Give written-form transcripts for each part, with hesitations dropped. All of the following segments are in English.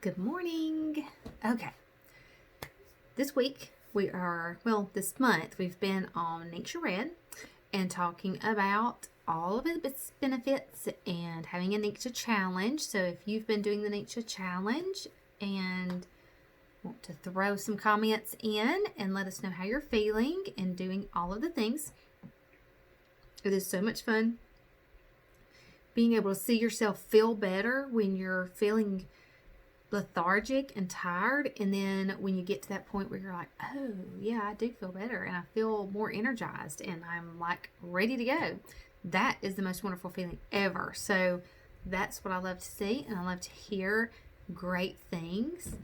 Good morning. Okay. This month, we've been on Ningxia Red and talking about all of its benefits and having a Ningxia challenge. So if you've been doing the Ningxia challenge and want to throw some comments in and let us know how you're feeling and doing all of the things. It is so much fun being able to see yourself feel better when you're feeling lethargic and tired, and then when you get to that point where you're like, oh yeah, I do feel better and I feel more energized and I'm like ready to go. That is the most wonderful feeling ever. So that's what I love to see, and I love to hear great things.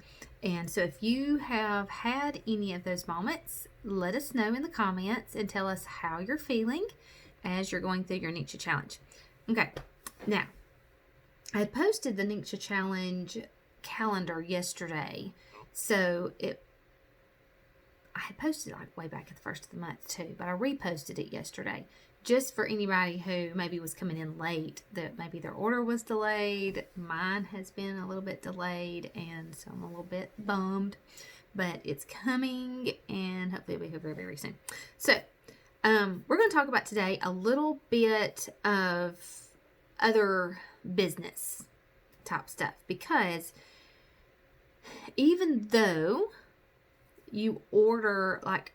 And so if you have had any of those moments, let us know in the comments and tell us how you're feeling as you're going through your Ningxia challenge. Okay, now I had posted the Ningxia challenge calendar yesterday, so I had posted it like way back at the first of the month too, but I reposted it yesterday just for anybody who maybe was coming in late, that maybe their order was delayed. Mine has been a little bit delayed, and so I'm a little bit bummed, but it's coming and hopefully it'll be here very, very soon. So we're going to talk about today a little bit of other business type stuff, because even though you order, like,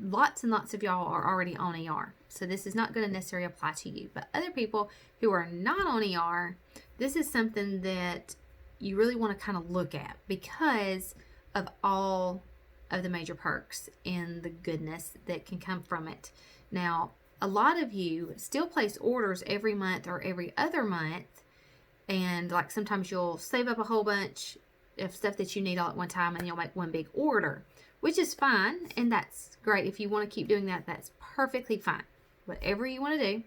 lots and lots of y'all are already on ER, so this is not going to necessarily apply to you, but other people who are not on ER, this is something that you really want to kind of look at because of all of the major perks and the goodness that can come from it. Now, a lot of you still place orders every month or every other month, and like sometimes you'll save up a whole bunch of stuff that you need all at one time and you'll make one big order, which is fine, and that's great. If you want to keep doing that, that's perfectly fine. Whatever you want to do.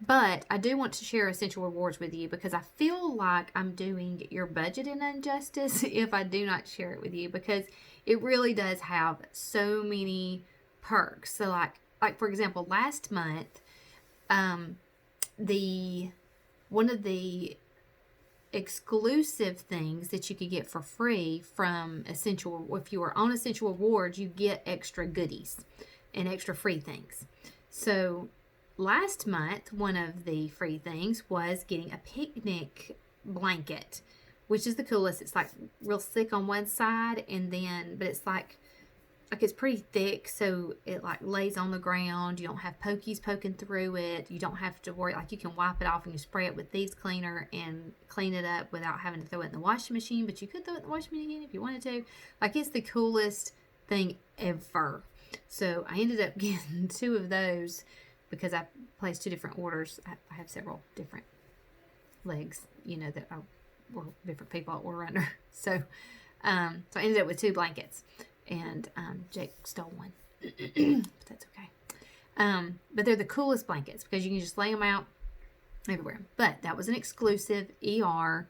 But I do want to share essential rewards with you because I feel like I'm doing your budget an injustice if I do not share it with you, because it really does have so many perks. So like for example, last month, one of the exclusive things that you could get for free from Essential, if you are on Essential Rewards, you get extra goodies and extra free things. So last month, one of the free things was getting a picnic blanket, which is the coolest. It's like real thick on one side, and then, but it's like it's pretty thick, so it like lays on the ground. You don't have pokies poking through it. You don't have to worry, like you can wipe it off and you spray it with thieves cleaner and clean it up without having to throw it in the washing machine, but you could throw it in the washing machine if you wanted to. Like, it's the coolest thing ever. So I ended up getting 2 of those because I placed 2 different orders. I have several different legs, that were different people I order under. So I ended up with 2 blankets. And Jake stole one, but that's okay. But they're the coolest blankets because you can just lay them out everywhere. But that was an exclusive ER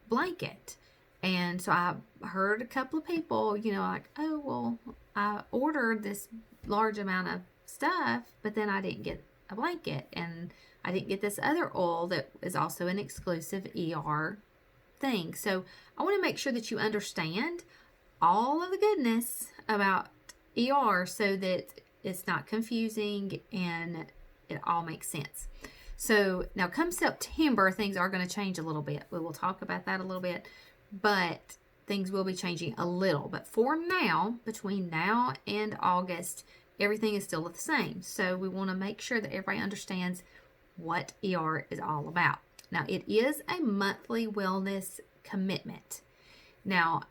blanket. And so I heard a couple of people, like, oh, well, I ordered this large amount of stuff, but then I didn't get a blanket. And I didn't get this other oil that is also an exclusive ER thing. So I want to make sure that you understand all of the goodness about ER so that it's not confusing and it all makes sense. So now come September, things are going to change a little bit. We will talk about that a little bit, but things will be changing a little. But for now, between now and August, everything is still the same. So we want to make sure that everybody understands what ER is all about. Now, it is a monthly wellness commitment. Now,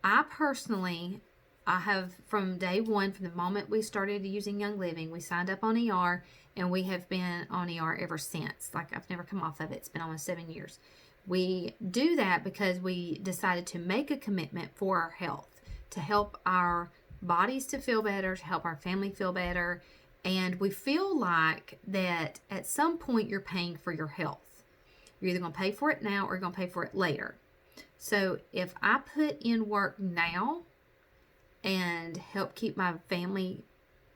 I personally, have from day one, from the moment we started using Young Living, we signed up on ER, and we have been on ER ever since. Like, I've never come off of it. It's been almost 7 years. We do that because we decided to make a commitment for our health, to help our bodies to feel better, to help our family feel better. And we feel like that at some point you're paying for your health. You're either going to pay for it now or you're going to pay for it later. So if I put in work now and help keep my family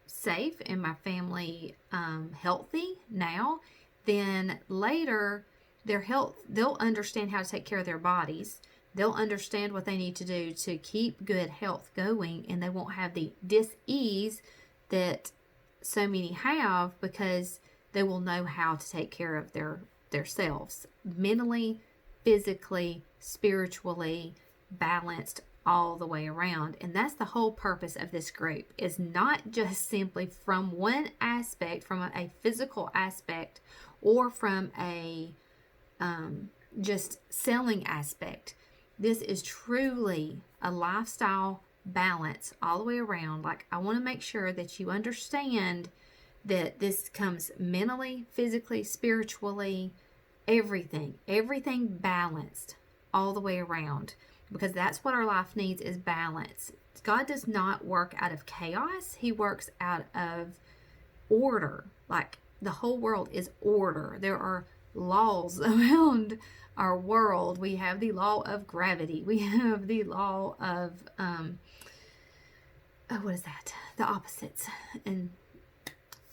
safe and my family healthy now, then later their health, they'll understand how to take care of their bodies. They'll understand what they need to do to keep good health going, and they won't have the dis-ease that so many have, because they will know how to take care of their selves mentally, physically, spiritually, balanced all the way around. And that's the whole purpose of this group, is not just simply from one aspect, from a physical aspect, or from a just selling aspect. This is truly a lifestyle balance all the way around. Like, I want to make sure that you understand that this comes mentally, physically, spiritually, everything balanced all the way around, because that's what our life needs, is balance. God does not work out of chaos. He works out of order. Like, the whole world is order. There are laws around our world. We have the law of gravity. We have the law of what is that? The opposites, and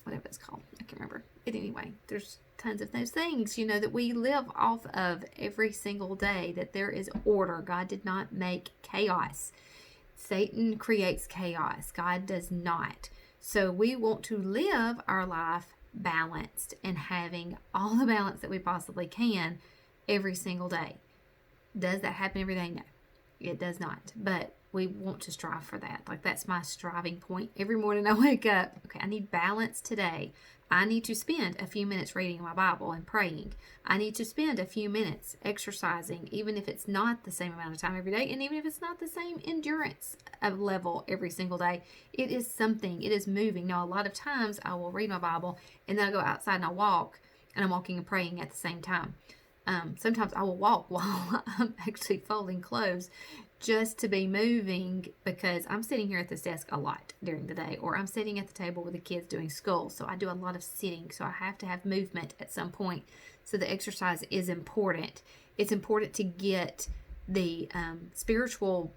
whatever it's called. I can't remember. But anyway, there's tons of those things, that we live off of every single day, that there is order. God did not make chaos. Satan creates chaos. God does not. So we want to live our life balanced and having all the balance that we possibly can every single day. Does that happen every day? No, it does not. But we want to strive for that. Like, that's my striving point. Every morning I wake up, okay, I need balance today. I need to spend a few minutes reading my Bible and praying. I need to spend a few minutes exercising, even if it's not the same amount of time every day, and even if it's not the same endurance level every single day. It is something. It is moving. Now, a lot of times I will read my Bible, and then I go outside and I walk, and I'm walking and praying at the same time. Sometimes I will walk while I'm actually folding clothes, just to be moving, because I'm sitting here at this desk a lot during the day, or I'm sitting at the table with the kids doing school. So I do a lot of sitting. So I have to have movement at some point. So the exercise is important. It's important to get the spiritual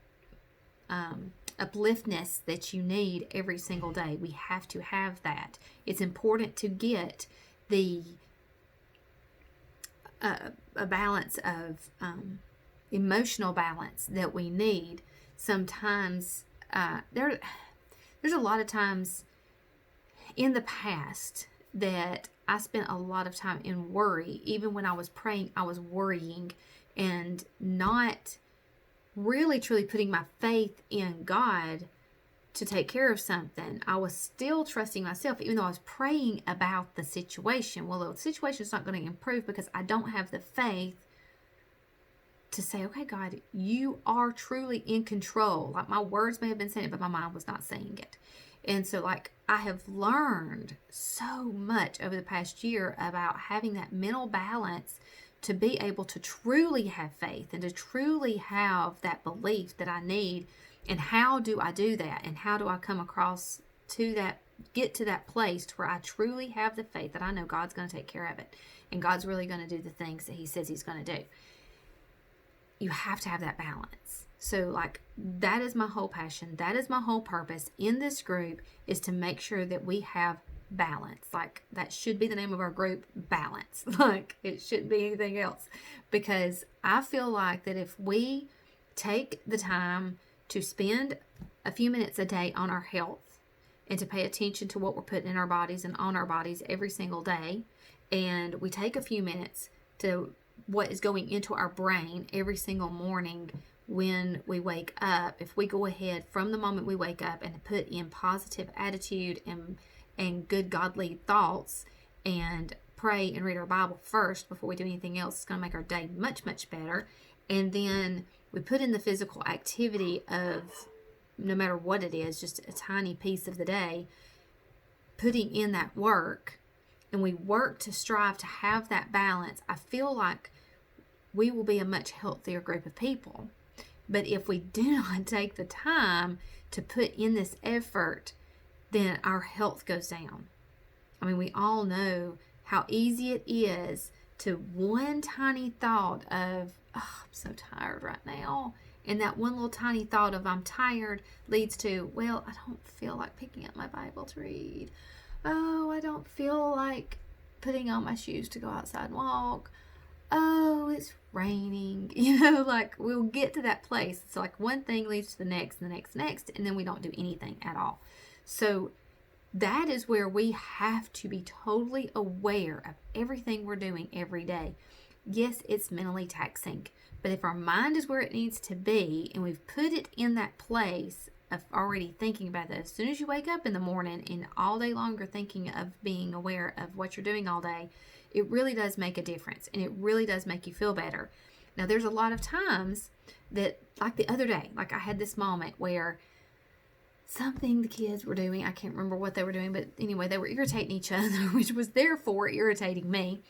upliftness that you need every single day. We have to have that. It's important to get the a balance of emotional balance that we need. Sometimes there's a lot of times in the past that I spent a lot of time in worry. Even when I was praying, I was worrying and not really truly putting my faith in God to take care of something. I was still trusting myself, even though I was praying about the situation. Well, the situation is not going to improve because I don't have the faith to say, okay, God, you are truly in control. Like, my words may have been saying it, but my mind was not saying it. And so, like, I have learned so much over the past year about having that mental balance to be able to truly have faith and to truly have that belief that I need. And how do I do that? And how do I come across to that, get to that place to where I truly have the faith that I know God's going to take care of it, and God's really going to do the things that He says He's going to do. You have to have that balance. So, like, that is my whole passion. That is my whole purpose in this group, is to make sure that we have balance. Like, that should be the name of our group, balance. Like, it shouldn't be anything else. Because I feel like that if we take the time to spend a few minutes a day on our health, and to pay attention to what we're putting in our bodies and on our bodies every single day, and we take a few minutes to what is going into our brain every single morning when we wake up, if we go ahead from the moment we wake up and put in positive attitude and good godly thoughts, and pray and read our Bible first before we do anything else, it's going to make our day much, much better. And then we put in the physical activity of, no matter what it is, just a tiny piece of the day, putting in that work, and we work to strive to have that balance. I feel like we will be a much healthier group of people. But if we do not take the time to put in this effort, then our health goes down. I mean, we all know how easy it is to one tiny thought of, oh, I'm so tired right now. And that one little tiny thought of I'm tired leads to, well, I don't feel like picking up my Bible to read. Oh, I don't feel like putting on my shoes to go outside and walk. oh, it's raining. Like we'll get to that place. It's like one thing leads to the next and the next, and then we don't do anything at all. So that is where we have to be totally aware of everything we're doing every day. Yes, it's mentally taxing, but if our mind is where it needs to be and we've put it in that place of already thinking about that, as soon as you wake up in the morning and all day longer thinking of being aware of what you're doing all day, it really does make a difference, and it really does make you feel better. Now, there's a lot of times that, like the other day, like I had this moment where something the kids were doing, I can't remember what they were doing, but anyway, they were irritating each other, which was therefore irritating me.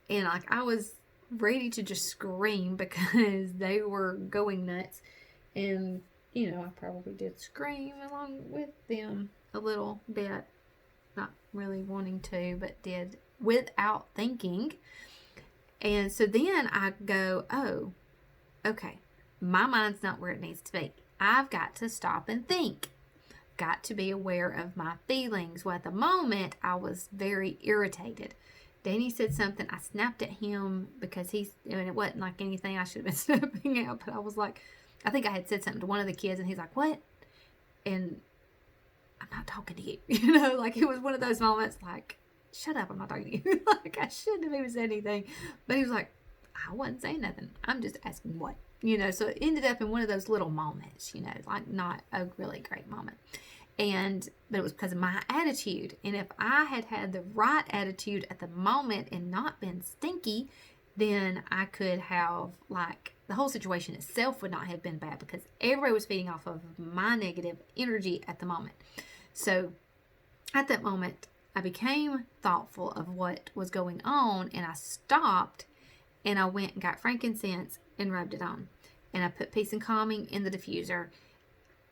And like I was ready to just scream because they were going nuts. And, I probably did scream along with them a little bit. Not really wanting to, but did without thinking. And so then I go, oh, okay, my mind's not where it needs to be. I've got to stop and think. Got to be aware of my feelings. Well, at the moment, I was very irritated. Danny said something. I snapped at him because it wasn't like anything I should have been snapping at, but I was like, I think I had said something to one of the kids, and he's like, what? And I'm not talking to you. Like it was one of those moments like, shut up, I'm not talking to you. Like I shouldn't have even said anything. But he was like, I wasn't saying nothing. I'm just asking what. So it ended up in one of those little moments, like not a really great moment. But it was because of my attitude. And if I had had the right attitude at the moment and not been stinky, then I could have, like, the whole situation itself would not have been bad because everybody was feeding off of my negative energy at the moment. So at that moment, I became thoughtful of what was going on, and I stopped and I went and got frankincense and rubbed it on. And I put peace and calming in the diffuser.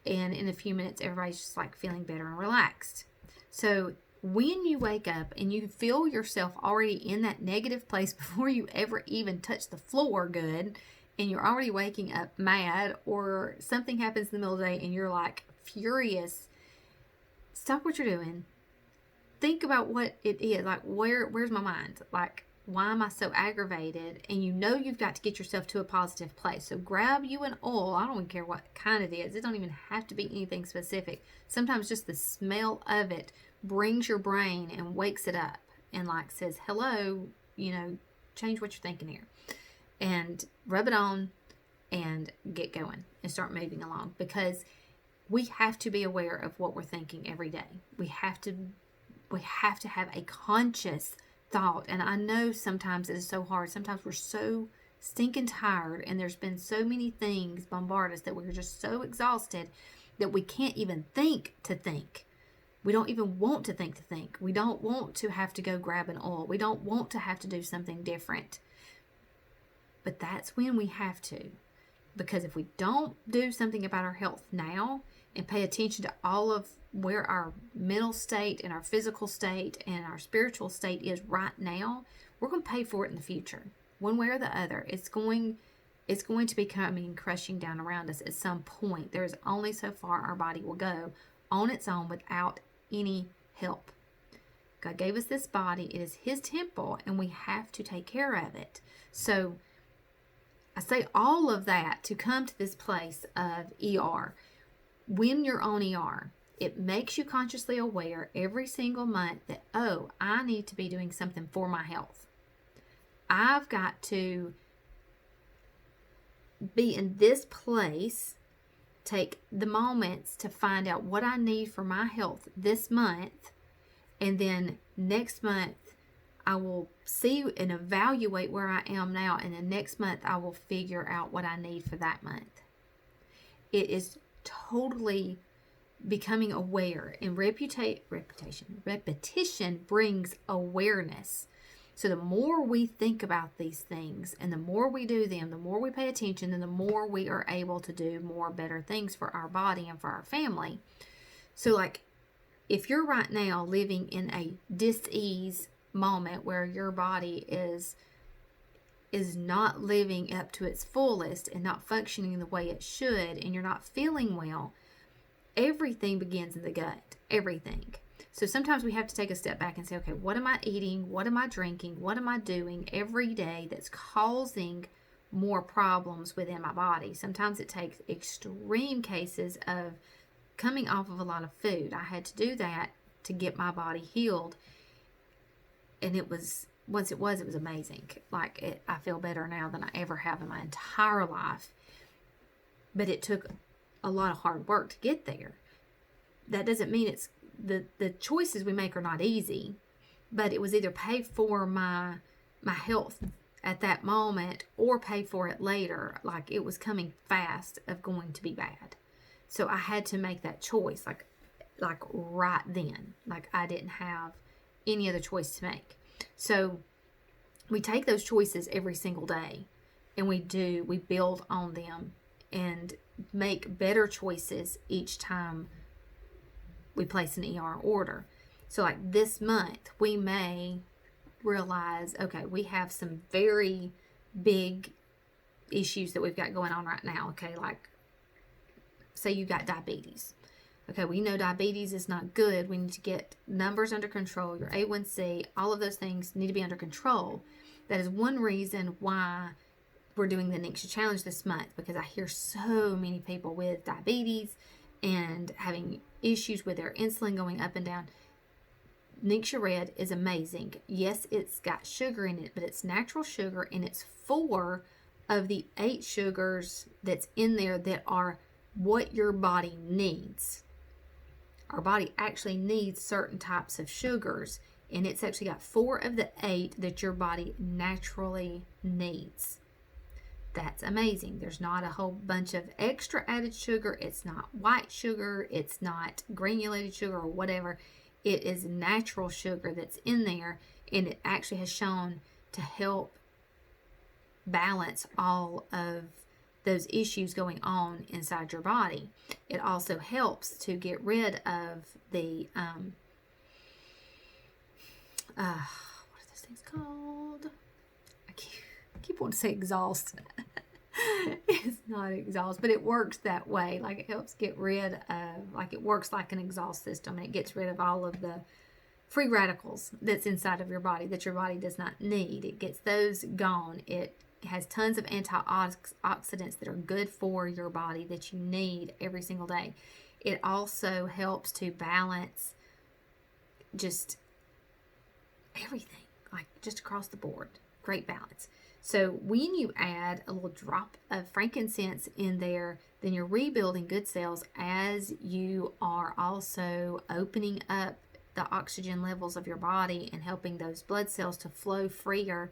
And in a few minutes, everybody's just like feeling better and relaxed. So when you wake up and you feel yourself already in that negative place before you ever even touch the floor good, and you're already waking up mad, or something happens in the middle of the day and you're like furious, stop what you're doing. Think about what it is. Like, where's my mind? Like, why am I so aggravated? And you've got to get yourself to a positive place. So grab you an oil. I don't even care what kind it is. It don't even have to be anything specific. Sometimes just the smell of it brings your brain and wakes it up and like says, hello, change what you're thinking here. And rub it on and get going and start moving along, because we have to be aware of what we're thinking every day. We have to have a conscious thought. And I know sometimes it is so hard. Sometimes we're so stinking tired and there's been so many things bombard us that we're just so exhausted that we can't even think to think. We don't even want to think to think. We don't want to have to go grab an oil. We don't want to have to do something different. But that's when we have to. Because if we don't do something about our health now and pay attention to all of where our mental state and our physical state and our spiritual state is right now, we're going to pay for it in the future. One way or the other. It's going to be coming crushing down around us at some point. There is only so far our body will go on its own without any help. God gave us this body. It is His temple, and we have to take care of it. So I say all of that to come to this place of ER. When you're on ER, it makes you consciously aware every single month that, oh, I need to be doing something for my health. I've got to be in this place, take the moments to find out what I need for my health this month, and then next month I will see and evaluate where I am now, and the next month I will figure out what I need for that month. It is totally becoming aware, and repetition brings awareness. So the more we think about these things and the more we do them, the more we pay attention, and the more we are able to do more better things for our body and for our family. So like if you're right now living in a dis-ease moment where your body is not living up to its fullest and not functioning the way it should, and you're not feeling well, everything begins in the gut. Everything. So sometimes we have to take a step back and say, okay, what am I eating? What am I drinking? What am I doing every day that's causing more problems within my body? Sometimes it takes extreme cases of coming off of a lot of food. I had to do that to get my body healed. And it was amazing. Like, I feel better now than I ever have in my entire life. But it took a lot of hard work to get there. That doesn't mean it's the choices we make are not easy, but it was either pay for my health at that moment or pay for it later. Like, it was coming fast of going to be bad. So I had to make that choice like right then. Like, I didn't have any other choice to make. So we take those choices every single day, and we build on them and make better choices each time we place an ER order. So like this month, we may realize, okay, we have some very big issues that we've got going on right now. Okay, like say you got diabetes. Okay, we know diabetes is not good. We need to get numbers under control. Your A1C, all of those things need to be under control. That is one reason why we're doing the Ningxia challenge this month, because I hear so many people with diabetes and having issues with their insulin going up and down. Ningxia Red is amazing. Yes, it's got sugar in it, but it's natural sugar, and it's 4 of the 8 sugars that's in there that are what your body needs. Our body actually needs certain types of sugars, and it's actually got 4 of the 8 that your body naturally needs. That's amazing. There's not a whole bunch of extra added sugar. It's not white sugar. It's not granulated sugar or whatever. It is natural sugar that's in there, and it actually has shown to help balance all of those issues going on inside your body. It also helps to get rid of the what are those things called? I keep wanting to say exhaust. It's not exhaust, but it works that way. Like, it helps get rid of, like, it works like an exhaust system, and it gets rid of all of the free radicals that's inside of your body that your body does not need. It gets those gone. It has tons of antioxidants that are good for your body that you need every single day. It also helps to balance just everything, like just across the board. Great balance. So when you add a little drop of frankincense in there, then you're rebuilding good cells as you are also opening up the oxygen levels of your body and helping those blood cells to flow freer.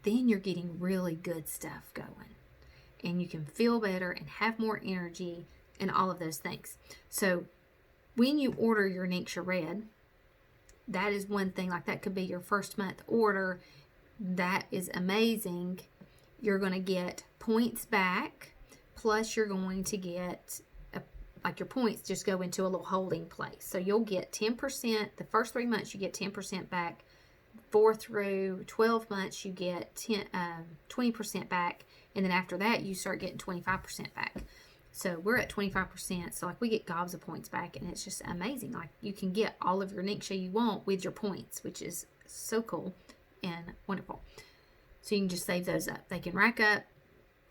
Then you're getting really good stuff going, and you can feel better and have more energy and all of those things. So when you order your Ningxia Red, that is one thing. Like, that could be your first month order. That is amazing. You're going to get points back, plus you're going to get like your points just go into a little holding place. So you'll get 10%. The first 3 months you get 10% back. 4 through 12 months you get 20% back, and then after that you start getting 25% back. So we're at 25%, so like we get gobs of points back, and it's just amazing. Like, you can get all of your Ningxia you want with your points, which is so cool and wonderful. So you can just save those up. They can rack up,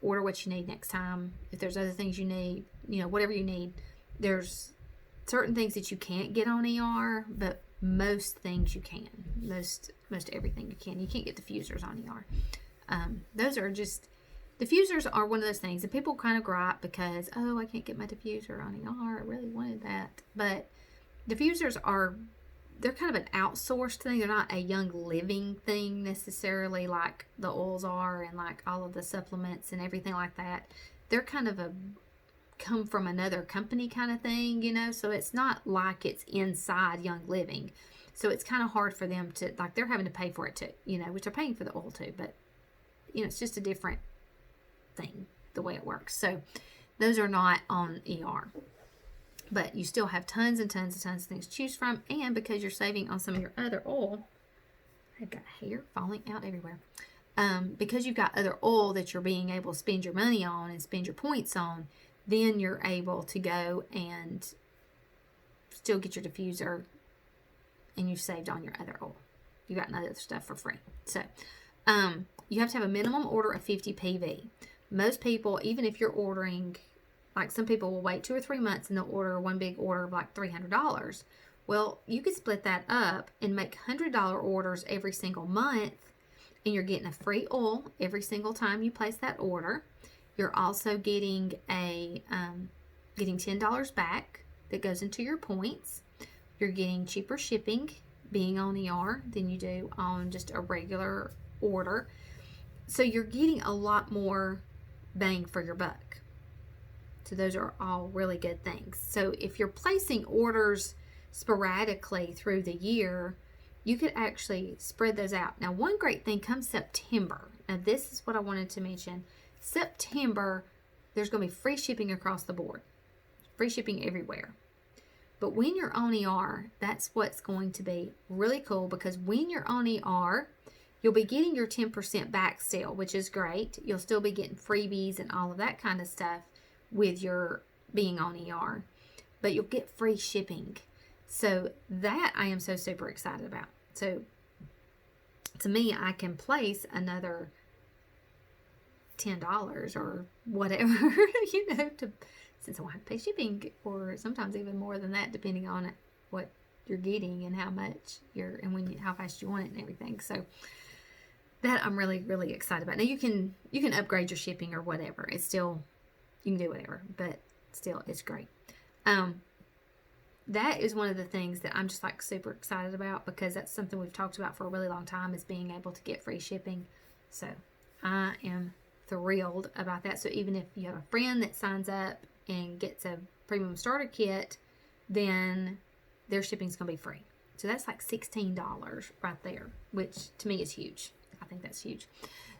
order what you need next time. If there's other things you need, whatever you need. There's certain things that you can't get on ER, but most things you can. Most everything you can. You can't get diffusers on ER. Diffusers are one of those things that people kind of gripe because, oh, I can't get my diffuser on ER. I really wanted that. But diffusers they're kind of an outsourced thing. They're not a Young Living thing necessarily like the oils are and like all of the supplements and everything like that. They're kind of come from another company kind of thing, so it's not like it's inside Young Living. So it's kind of hard for them to, like, they're having to pay for it too, which they're paying for the oil too, but it's just a different thing, the way it works. So those are not on ER, but you still have tons and tons and tons of things to choose from. And because you're saving on some of your other oil, I've got hair falling out everywhere. Because you've got other oil that you're being able to spend your money on and spend your points on, then you're able to go and still get your diffuser and you've saved on your other oil. You got other stuff for free. So you have to have a minimum order of 50 PV. Most people, even if you're ordering, like some people will wait 2 or 3 months and they'll order one big order of like $300. Well, you could split that up and make $100 orders every single month, and you're getting a free oil every single time you place that order. You're also getting getting $10 back that goes into your points. You're getting cheaper shipping being on ER than you do on just a regular order. So you're getting a lot more bang for your buck. So those are all really good things. So if you're placing orders sporadically through the year, you could actually spread those out. Now, one great thing comes September. Now, this is what I wanted to mention. September, there's going to be free shipping across the board. Free shipping everywhere. But when you're on ER, that's what's going to be really cool, because when you're on ER, you'll be getting your 10% back still, which is great. You'll still be getting freebies and all of that kind of stuff with your being on ER. But you'll get free shipping. So that I am so super excited about. So to me, I can place another $10 or whatever, since I won't have to pay shipping, or sometimes even more than that, depending on what you're getting and how much how fast you want it and everything. So that I'm really, really excited about. Now you can upgrade your shipping or whatever. It's still, you can do whatever, but still it's great. That is one of the things that I'm just like super excited about, because that's something we've talked about for a really long time, is being able to get free shipping. So I am thrilled about that. So even if you have a friend that signs up and gets a premium starter kit, then their shipping is going to be free. So that's like $16 right there, which to me is huge. I think that's huge.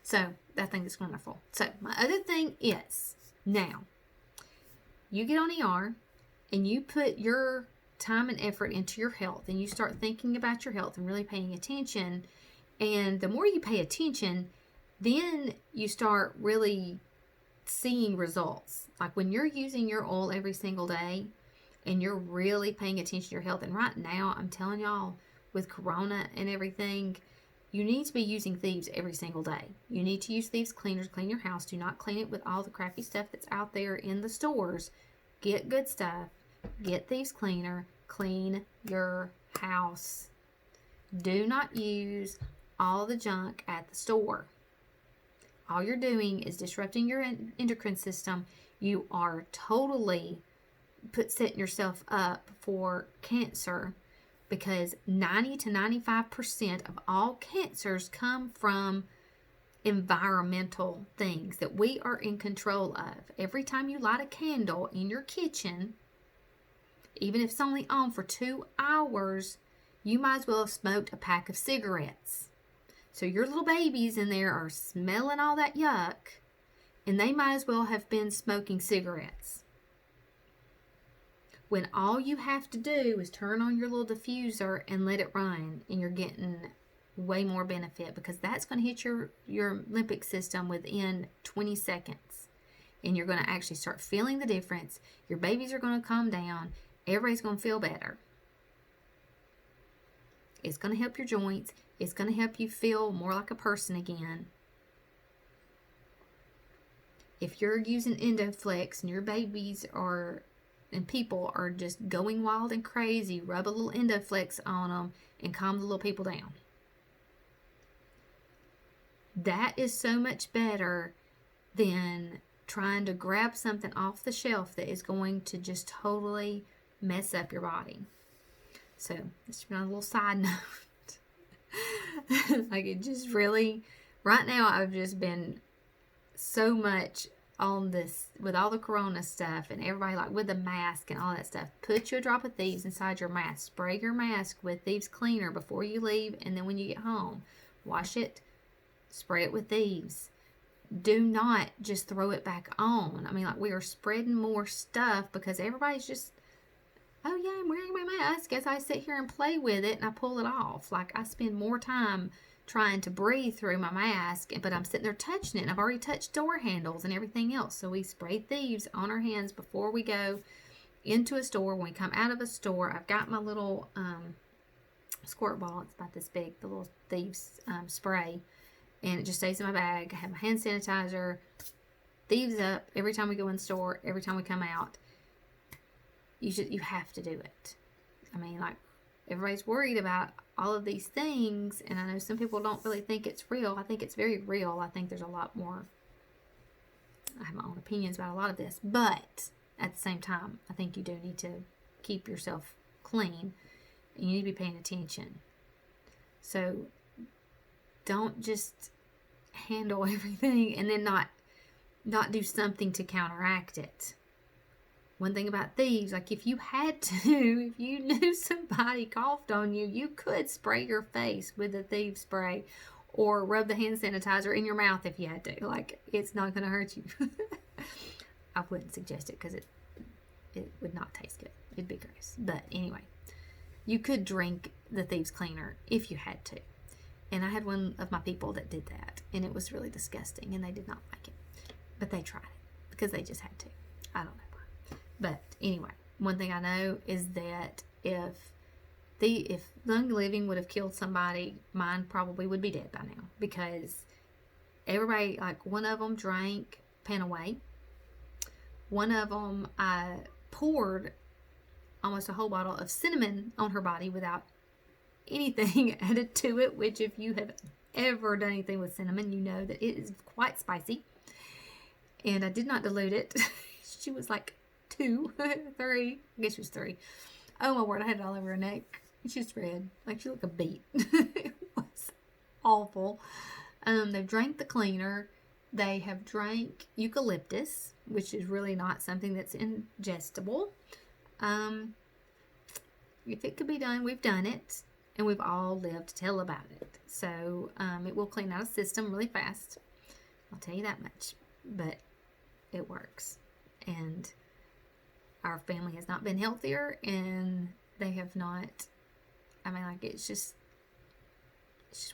So I think it's wonderful. So my other thing is, now you get on ER and you put your time and effort into your health, and you start thinking about your health and really paying attention. And the more you pay attention, then you start really seeing results. Like when you're using your oil every single day and you're really paying attention to your health. And right now, I'm telling y'all, with Corona and everything, you need to be using Thieves every single day. You need to use Thieves cleaners, clean your house. Do not clean it with all the crappy stuff that's out there in the stores. Get good stuff. Get Thieves cleaner. Clean your house. Do not use all the junk at the store. All you're doing is disrupting your endocrine system. You are totally setting yourself up for cancer, because 90 to 95% of all cancers come from environmental things that we are in control of. Every time you light a candle in your kitchen, even if it's only on for 2 hours, you might as well have smoked a pack of cigarettes. So your little babies in there are smelling all that yuck, and they might as well have been smoking cigarettes. When all you have to do is turn on your little diffuser and let it run, and you're getting way more benefit, because that's going to hit your limbic system within 20 seconds. And you're going to actually start feeling the difference. Your babies are going to calm down. Everybody's going to feel better. It's going to help your joints. It's going to help you feel more like a person again. If you're using Endoflex and your babies and people are just going wild and crazy, rub a little Endoflex on them and calm the little people down. That is so much better than trying to grab something off the shelf that is going to just totally mess up your body. So, just a little side note. Like, it just really, right now I've just been so much on this with all the Corona stuff, and everybody like with the mask and all that stuff. Put you a drop of Thieves inside your mask. Spray your mask with Thieves cleaner before you leave, and then when you get home, wash it, spray it with Thieves. Do not just throw it back on. I mean, like, we are spreading more stuff because everybody's just, oh yeah, I'm wearing my mask as I sit here and play with it and I pull it off. Like, I spend more time trying to breathe through my mask, but I'm sitting there touching it, and I've already touched door handles and everything else. So we spray Thieves on our hands before we go into a store. When we come out of a store, I've got my little squirt bottle. It's about this big, the little thieves spray, and it just stays in my bag. I have my hand sanitizer. Thieves up every time we go in the store, every time we come out. You have to do it. I mean, like, everybody's worried about all of these things, and I know some people don't really think it's real. I think it's very real. I think there's a lot more. I have my own opinions about a lot of this, but at the same time, I think you do need to keep yourself clean, and you need to be paying attention. So don't just handle everything and then not do something to counteract it. One thing about thieves, like, if you had to, if you knew somebody coughed on you, you could spray your face with the thief spray or rub the hand sanitizer in your mouth if you had to. Like, it's not going to hurt you. I wouldn't suggest it because it would not taste good. It'd be gross. But anyway, you could drink the thieves cleaner if you had to. And I had one of my people that did that, and it was really disgusting, and they did not like it. But they tried it because they just had to. I don't know why. But anyway, one thing I know is that if Long Living would have killed somebody, mine probably would be dead by now, because everybody, like, one of them drank Panaway. One of them, I poured almost a whole bottle of cinnamon on her body without anything added to it, which, if you have ever done anything with cinnamon, you know that it is quite spicy. And I did not dilute it. She was like 2, 3. I guess she was 3. Oh my word, I had it all over her neck. She's red. Like, she looked a beet. It was awful. They drank the cleaner. They have drank eucalyptus, which is really not something that's ingestible. If it could be done, we've done it. And we've all lived to tell about it. So it will clean out a system really fast. I'll tell you that much. But it works. And our family has not been healthier, and they have not. I mean, like, it's just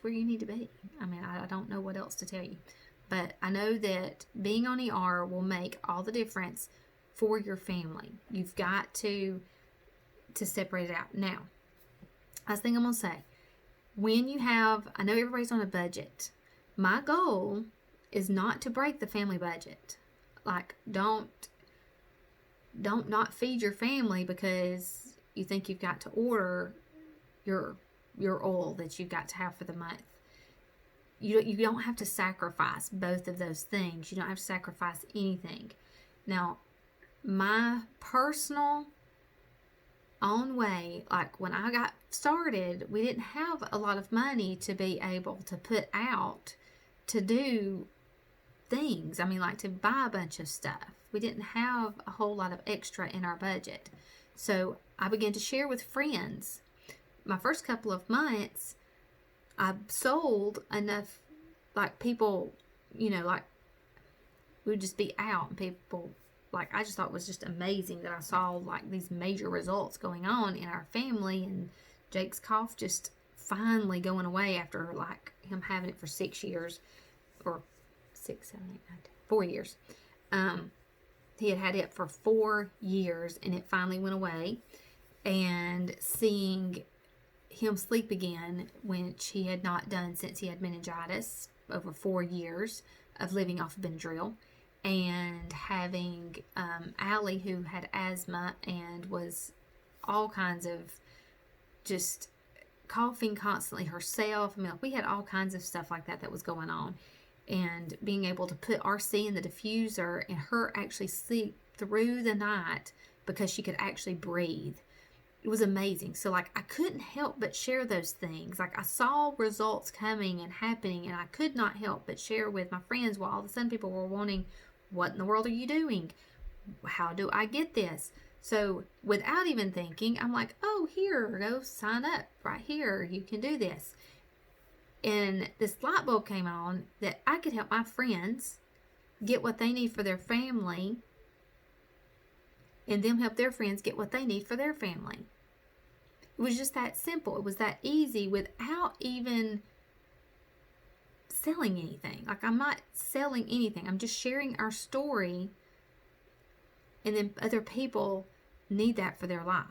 where you need to be. I mean, I don't know what else to tell you. But I know that being on ER will make all the difference for your family. You've got to separate it out. Now, last thing I'm going to say. When you have, I know everybody's on a budget. My goal is not to break the family budget. Like, don't not feed your family because you think you've got to order your oil that you've got to have for the month. You don't have to sacrifice both of those things. You don't have to sacrifice anything. Now, my personal own way, like, when I got started, we didn't have a lot of money to be able to put out to do things. I mean, like, to buy a bunch of stuff. We didn't have a whole lot of extra in our budget. So I began to share with friends. My first couple of months, I sold enough, like, people, like, we would just be out and people, like, I just thought it was just amazing that I saw, like, these major results going on in our family, and Jake's cough just finally going away after, like, him having it for 6 years, or 6, 7, 8, 9, 10, 4 years. He had it for 4 years, and it finally went away. And seeing him sleep again, which he had not done since he had meningitis, over 4 years of living off of Benadryl, and having Allie, who had asthma and was all kinds of just coughing constantly herself. I mean, we had all kinds of stuff like that was going on. And being able to put RC in the diffuser and her actually sleep through the night because she could actually breathe. It was amazing. So, like, I couldn't help but share those things. Like, I saw results coming and happening, and I could not help but share with my friends, while all of a sudden people were wanting, what in the world are you doing? How do I get this? So, without even thinking, I'm like, oh, here, go sign up right here. You can do this. And this light bulb came on that I could help my friends get what they need for their family, and them help their friends get what they need for their family. It was just that simple. It was that easy without even selling anything. Like, I'm not selling anything. I'm just sharing our story, and then other people need that for their life.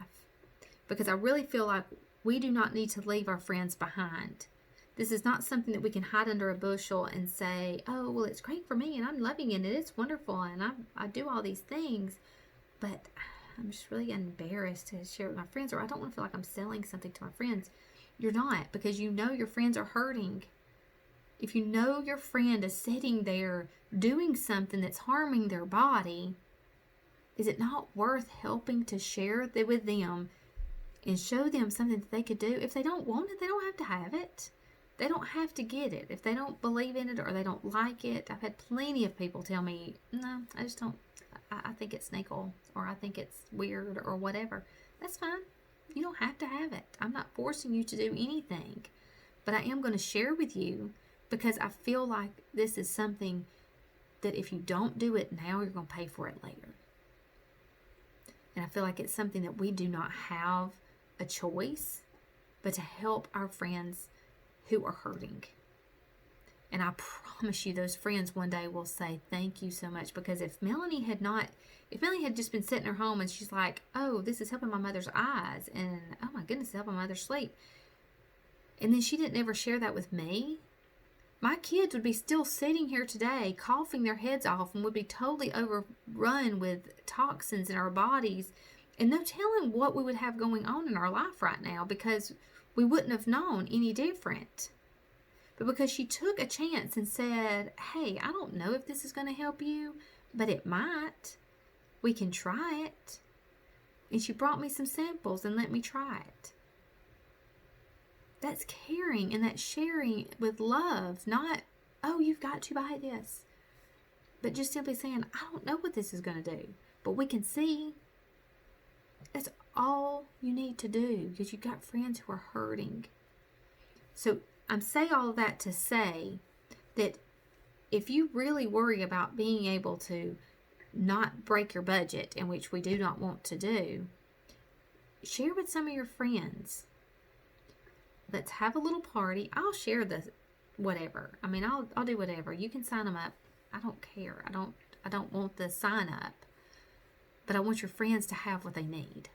Because I really feel like We do not need to leave our friends behind. This is not something that we can hide under a bushel and say, oh, well, it's great for me and I'm loving it and it's wonderful and I do all these things, but I'm just really embarrassed to share with my friends, or I don't want to feel like I'm selling something to my friends. You're not, because you know your friends are hurting. If you know your friend is sitting there doing something that's harming their body, is it not worth helping to share with them and show them something that they could do? If they don't want it, they don't have to have it. They don't have to get it. If they don't believe in it or they don't like it, I've had plenty of people tell me, no, I just don't, I think it's snake oil, or I think it's weird, or whatever. That's fine. You don't have to have it. I'm not forcing you to do anything. But I am going to share with you because I feel like this is something that if you don't do it now, you're going to pay for it later. And I feel like it's something that we do not have a choice but to help our friends who are hurting. And I promise you those friends one day will say thank you so much, because if Melanie had just been sitting at her home and she's like, oh, this is helping my mother's eyes, and oh my goodness, it's helping my mother's sleep, and then she didn't ever share that with me, my kids would be still sitting here today coughing their heads off and would be totally overrun with toxins in our bodies, and no telling what we would have going on in our life right now, because we wouldn't have known any different. But because she took a chance and said, hey, I don't know if this is going to help you, but it might. We can try it. And she brought me some samples and let me try it. That's caring, and that's sharing with love, not, oh, you've got to buy this. But just simply saying, I don't know what this is going to do, but we can see. That's all you need to do, because you've got friends who are hurting. So I'm saying all of that to say that if you really worry about being able to not break your budget, in which we do not want to do, share with some of your friends. Let's have a little party. I'll share the whatever. I mean, I'll do whatever. You can sign them up. I don't care. I don't want the sign up. But I want your friends to have what they need.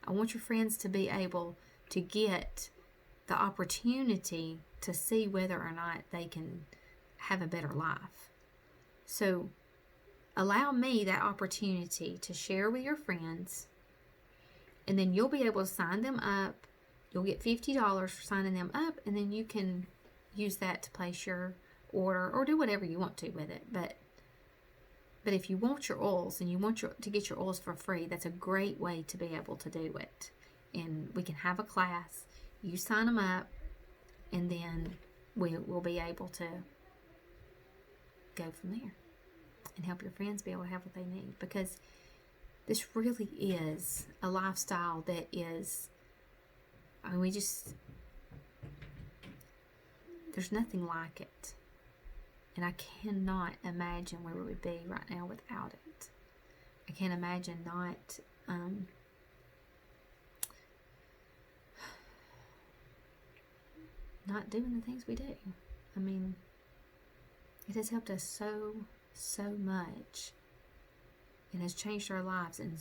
I want your friends to be able to get the opportunity to see whether or not they can have a better life. So allow me that opportunity to share with your friends, and then you'll be able to sign them up. You'll get $50 for signing them up, and then you can use that to place your order or do whatever you want to with it. But if you want your oils and you want to get your oils for free, that's a great way to be able to do it. And we can have a class. You sign them up, and then we'll be able to go from there and help your friends be able to have what they need. Because this really is a lifestyle that is, I mean, there's nothing like it. And I cannot imagine where we would be right now without it. I can't imagine not doing the things we do. I mean, it has helped us so much. It has changed our lives in